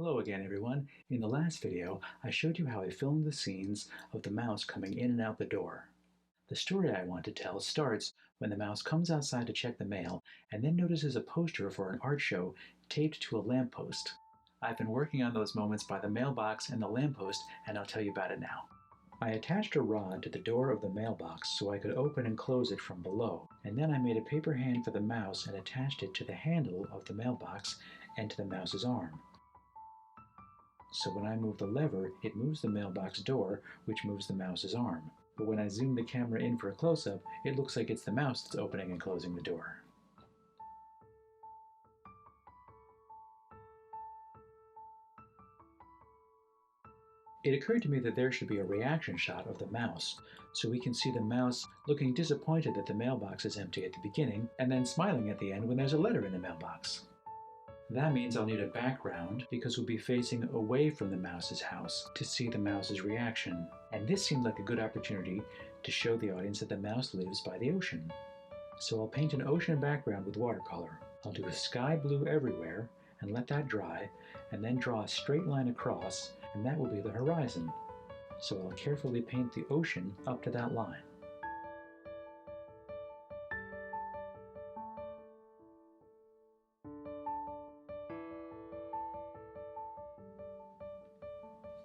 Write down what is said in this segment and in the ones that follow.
Hello again, everyone. In the last video, I showed you how I filmed the scenes of the mouse coming in and out the door. The story I want to tell starts when the mouse comes outside to check the mail and then notices a poster for an art show taped to a lamppost. I've been working on those moments by the mailbox and the lamppost, and I'll tell you about it now. I attached a rod to the door of the mailbox so I could open and close it from below, and then I made a paper hand for the mouse and attached it to the handle of the mailbox and to the mouse's arm. So when I move the lever, it moves the mailbox door, which moves the mouse's arm. But when I zoom the camera in for a close-up, it looks like it's the mouse that's opening and closing the door. It occurred to me that there should be a reaction shot of the mouse, so we can see the mouse looking disappointed that the mailbox is empty at the beginning, and then smiling at the end when there's a letter in the mailbox. That means I'll need a background because we'll be facing away from the mouse's house to see the mouse's reaction. And this seemed like a good opportunity to show the audience that the mouse lives by the ocean. So I'll paint an ocean background with watercolor. I'll do a sky blue everywhere and let that dry, and then draw a straight line across, and that will be the horizon. So I'll carefully paint the ocean up to that line.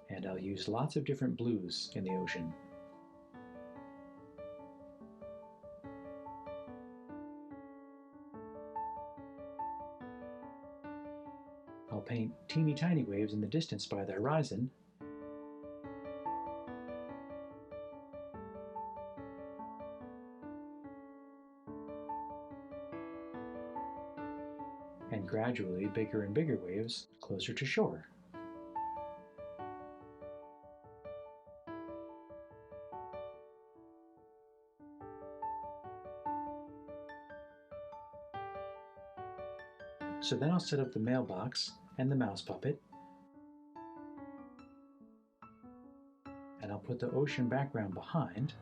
And I'll use lots of different blues in the ocean. I'll paint teeny tiny waves in the distance by the horizon. And gradually bigger and bigger waves closer to shore. So then I'll set up the mailbox and the mouse puppet, and I'll put the ocean background behind,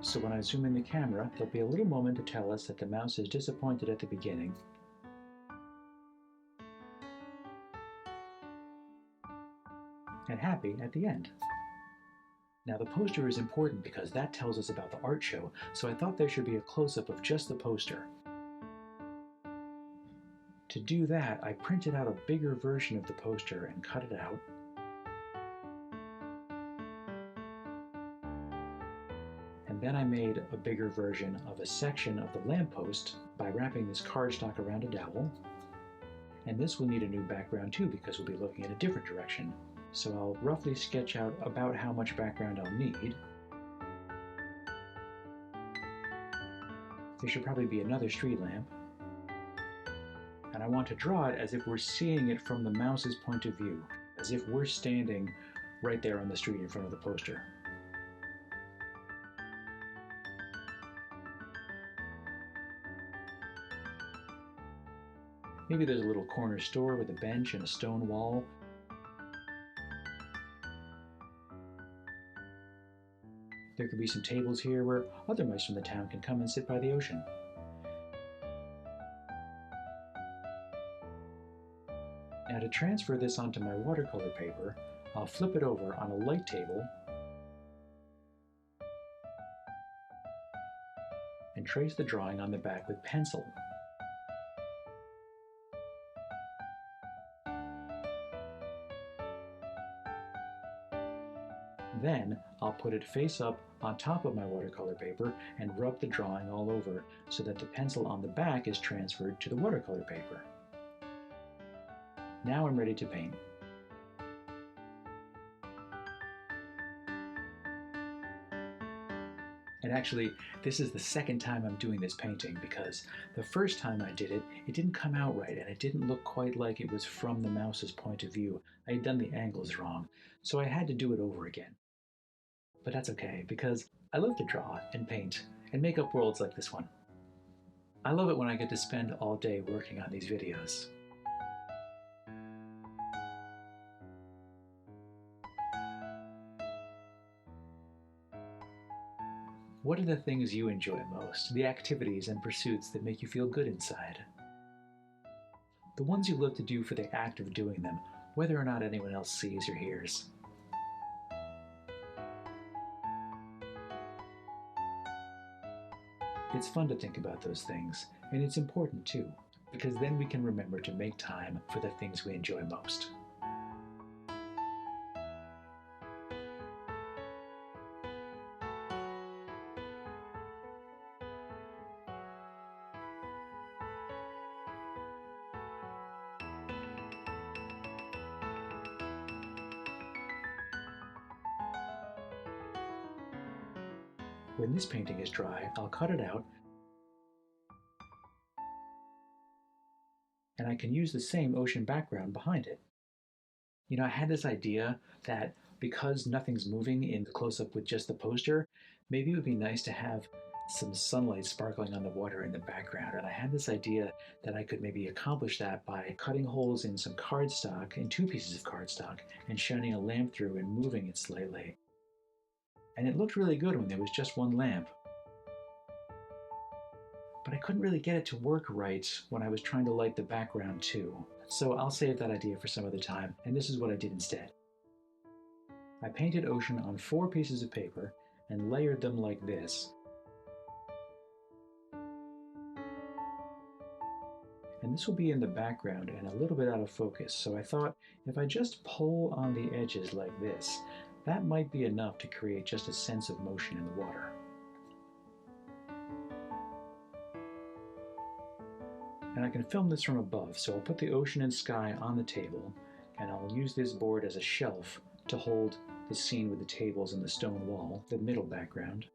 so when I zoom in the camera, there'll be a little moment to tell us that the mouse is disappointed at the beginning, and happy at the end. Now the poster is important because that tells us about the art show, so I thought there should be a close-up of just the poster. To do that, I printed out a bigger version of the poster and cut it out. And then I made a bigger version of a section of the lamppost by wrapping this cardstock around a dowel. And this will need a new background too because we'll be looking in a different direction. So I'll roughly sketch out about how much background I'll need. There should probably be another street lamp. And I want to draw it as if we're seeing it from the mouse's point of view, as if we're standing right there on the street in front of the poster. Maybe there's a little corner store with a bench and a stone wall. There could be some tables here where other mice from the town can come and sit by the ocean. Now to transfer this onto my watercolor paper, I'll flip it over on a light table and trace the drawing on the back with pencil. Then I'll put it face up on top of my watercolor paper and rub the drawing all over so that the pencil on the back is transferred to the watercolor paper. Now I'm ready to paint. And actually, this is the second time I'm doing this painting because the first time I did it, it didn't come out right and it didn't look quite like it was from the mouse's point of view. I had done the angles wrong, so I had to do it over again. But that's okay, because I love to draw and paint and make up worlds like this one. I love it when I get to spend all day working on these videos. What are the things you enjoy most, the activities and pursuits that make you feel good inside? The ones you love to do for the act of doing them, whether or not anyone else sees or hears. It's fun to think about those things, and it's important too, because then we can remember to make time for the things we enjoy most. When this painting is dry, I'll cut it out, and I can use the same ocean background behind it. You know, I had this idea that because nothing's moving in the close-up with just the poster, maybe it would be nice to have some sunlight sparkling on the water in the background. And I had this idea that I could maybe accomplish that by cutting holes in some cardstock, in 2 pieces of cardstock, and shining a lamp through and moving it slightly. And it looked really good when there was just one lamp. But I couldn't really get it to work right when I was trying to light the background too. So I'll save that idea for some other time, and this is what I did instead. I painted ocean on 4 pieces of paper and layered them like this. And this will be in the background and a little bit out of focus, so I thought if I just pull on the edges like this, that might be enough to create just a sense of motion in the water. And I can film this from above, so I'll put the ocean and sky on the table, and I'll use this board as a shelf to hold the scene with the tables and the stone wall, the middle background.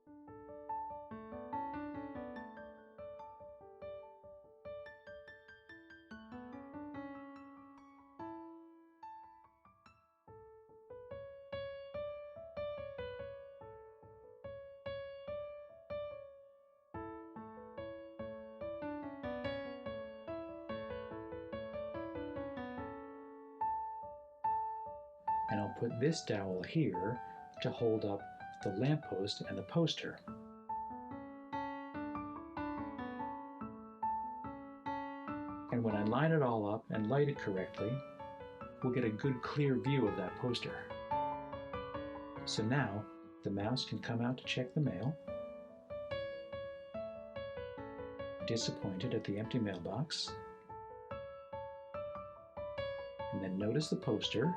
And I'll put this dowel here to hold up the lamppost and the poster. And when I line it all up and light it correctly, we'll get a good clear view of that poster. So now the mouse can come out to check the mail, disappointed at the empty mailbox, and then notice the poster,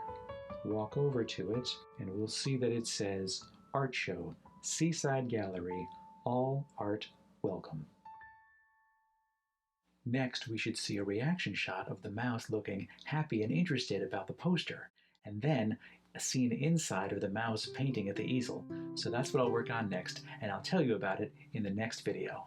walk over to it, and we'll see that it says Art Show, Seaside Gallery, All Art Welcome. Next, we should see a reaction shot of the mouse looking happy and interested about the poster, and then a scene inside of the mouse painting at the easel. So that's what I'll work on next, and I'll tell you about it in the next video.